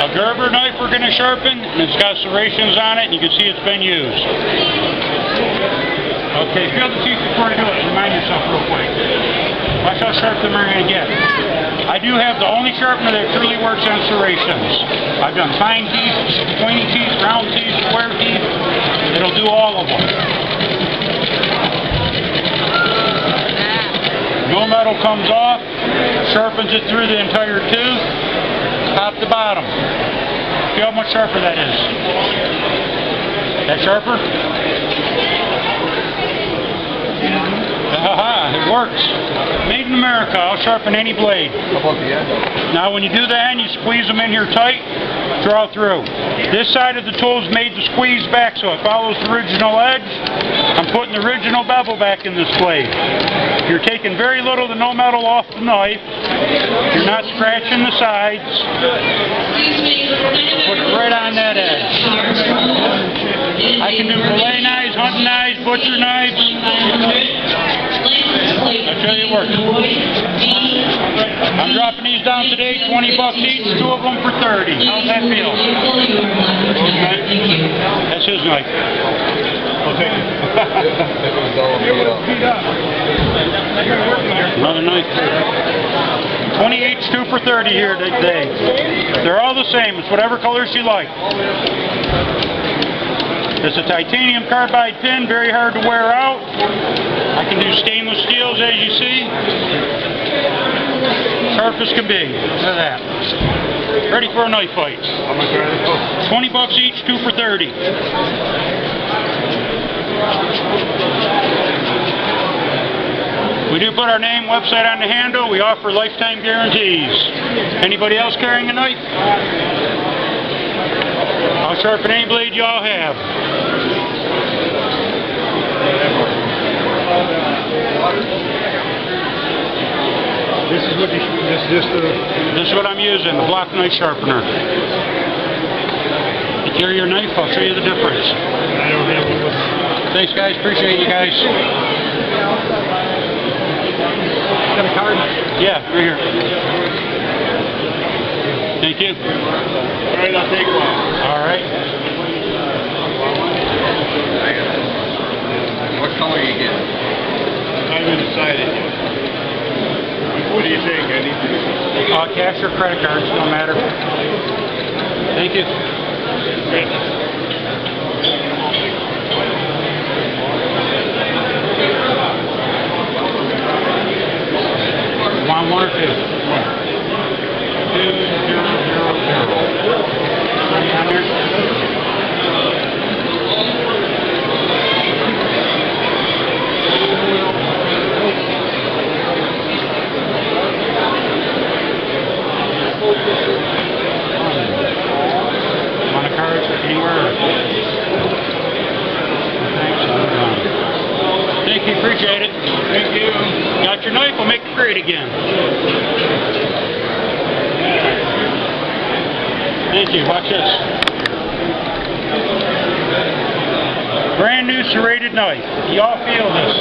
A Gerber knife we're going to sharpen, and it's got serrations on it, and you can see it's been used. Okay, feel the teeth before you do it. Remind yourself real quick. Watch how sharp them are going to get. I do have the only sharpener that truly works on serrations. I've done fine teeth, pointy teeth, round teeth, square teeth. It'll do all of them. No metal comes off, sharpens it through the entire tooth, top to bottom. See how much sharper that is. That sharper? It works. Made in America. I'll sharpen any blade. How about the end? Now when you do the end, you squeeze them in here tight, draw through. This side of the tool is made to squeeze back so it follows the original edge. I'm putting the original bevel back in this blade. You're taking very little to no metal off the knife. You're not scratching the sides. Put it right on that edge. I can do fillet knives, hunting knives, butcher knives. I'll tell you it works. I'm dropping these down today, $20 each, 2 of them for $30. How's that feel? That's his knife. Okay. Another knife. 20 each, 2 for $30 here today. They're all the same. It's whatever colors you like. It's a titanium carbide pin, very hard to wear out. I can do stainless steels, as you see. Sharp as can be. Look at that. Ready for a knife fight. How much are they? $20 each, 2 for $30. We do put our name, website on the handle. We offer lifetime guarantees. Anybody else carrying a knife? I'll sharpen any blade you all have. This is what This is what I'm using, the block knife sharpener. You carry your knife, I'll show you the difference. I don't have one. Thanks guys, appreciate you guys. Got a card? Yeah, right here. Thank you. All right, I'll take one. All right. What color you get? I haven't decided yet. What do you think, Eddie? Cash or credit cards, don't matter. Thank you. Great. Want one or two? 2, 0, 0, 0. Money on there? Want a card anywhere? Thank you, appreciate it. Thank you. Got your knife, we'll make it great again. Thank you, watch this. Brand new serrated knife. Y'all feel this.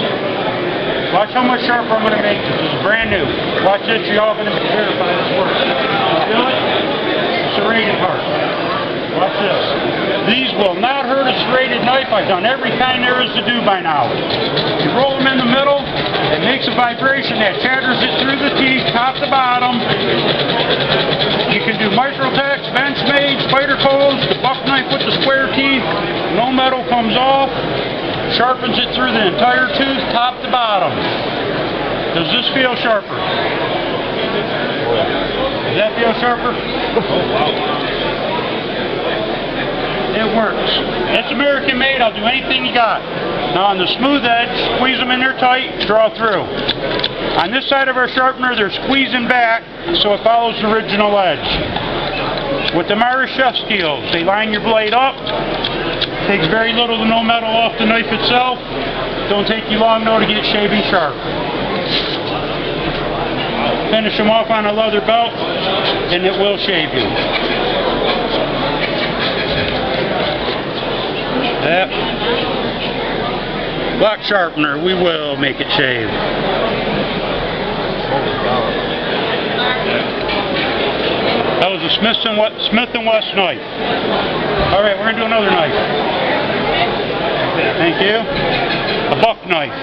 Watch how much sharper I'm going to make this. This is brand new. Watch this, y'all going to verify this works. Feel it? Serrated part. Watch this. These will not hurt a serrated knife. I've done every kind there is to do by now. You roll them in the middle, it makes a vibration that shatters it through the teeth, top to bottom. You can do microtex, Benchmade, spider codes, the buck knife with the square teeth. No metal comes off. Sharpens it through the entire tooth, top to bottom. Does this feel sharper? Does that feel sharper? Oh, wow. It works. It's American made. I'll do anything you got. Now on the smooth edge, squeeze them in there tight, draw through. On this side of our sharpener, they're squeezing back so it follows the original edge. With the Irish chef steels, they line your blade up. Takes very little to no metal off the knife itself. Don't take you long though to get shaving sharp. Finish them off on a leather belt and it will shave you. That block sharpener, we will make it shave. That was a Smith & Wesson knife. All right, we're going to do another knife. Thank you. A buck knife.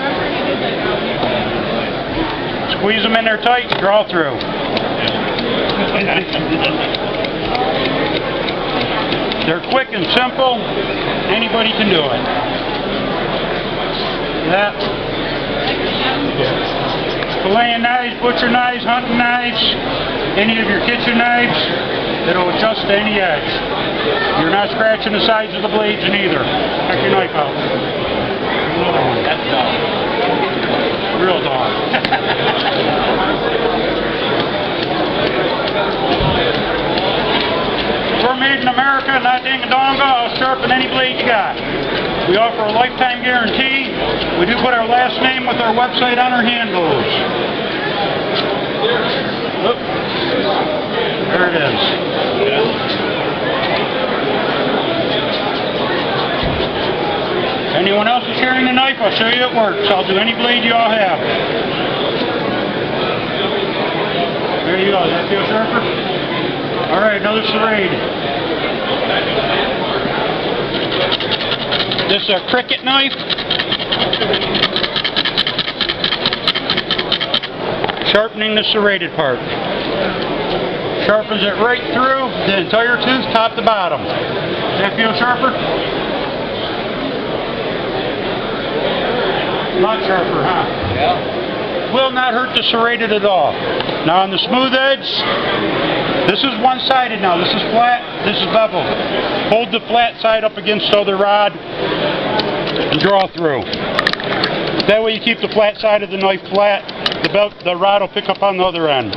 Squeeze them in there tight, draw through. They're quick and simple. Anybody can do it. That. Filleting knives, butcher knives, hunting knives, any of your kitchen knives, it'll adjust to any edge. You're not scratching the sides of the blades in either. Check your knife out. Another one. That's dull. Real dull. We're made in America, not ding-a-donga. I'll sharpen any blade you got. We offer a lifetime guarantee. We do put our last name with our website on our handles. Oop. There it is. Anyone else is carrying the knife, I'll show you it works. I'll do any blade you all have. There you go. Does that feel sharper? Alright, another serrade. This is a cricket knife. Sharpening the serrated part. Sharpens it right through the entire tooth, top to bottom. Does that feel sharper? A lot sharper, huh? Yeah. Will not hurt the serrated at all. Now on the smooth edge, this is one-sided now. This is flat, this is beveled. Hold the flat side up against the other rod and draw through. That way you keep the flat side of the knife flat. The rod will pick up on the other end.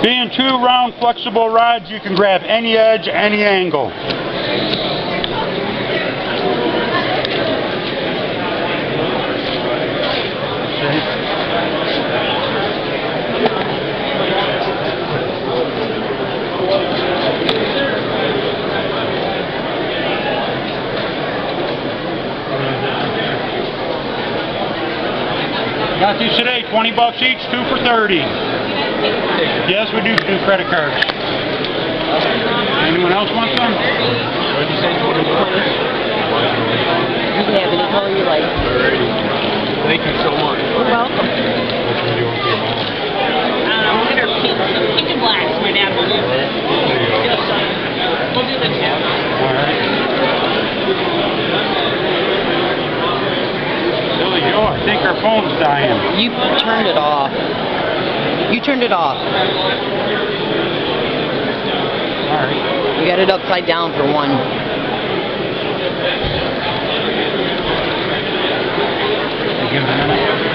Being two round flexible rods, you can grab any edge, any angle. Got these today, 20 bucks each, 2 for 30. Yes, we do credit cards. Anyone else want some? What did you say, 20 bucks? You can have any color you like. Thank you so much. You're welcome. Which one do you want for your mom? We'll get her pink and black. My dad will do. There you go. We'll do the two. All right. Joe, I think our phone's dying. You turned it off. You turned it off. Alright. You got it upside down for one. Give it a minute.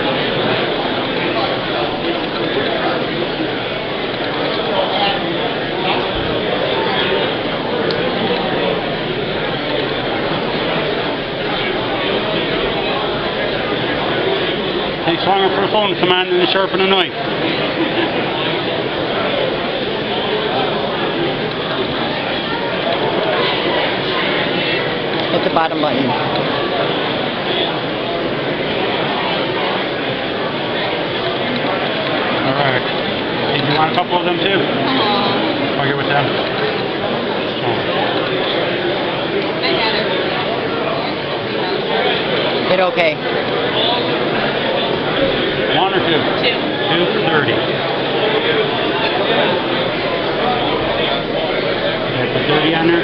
Takes longer for the phone to come on than to sharpen a knife. Hit the bottom button. Alright. Did you want a couple of them too? I'll get with them. Hit okay. 1 or 2? 2. 2 for 30. Put 30 on there?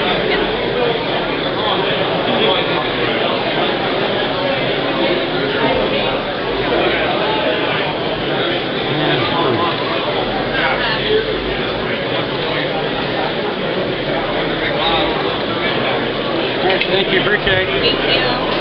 Thank you, appreciate it. Thank you.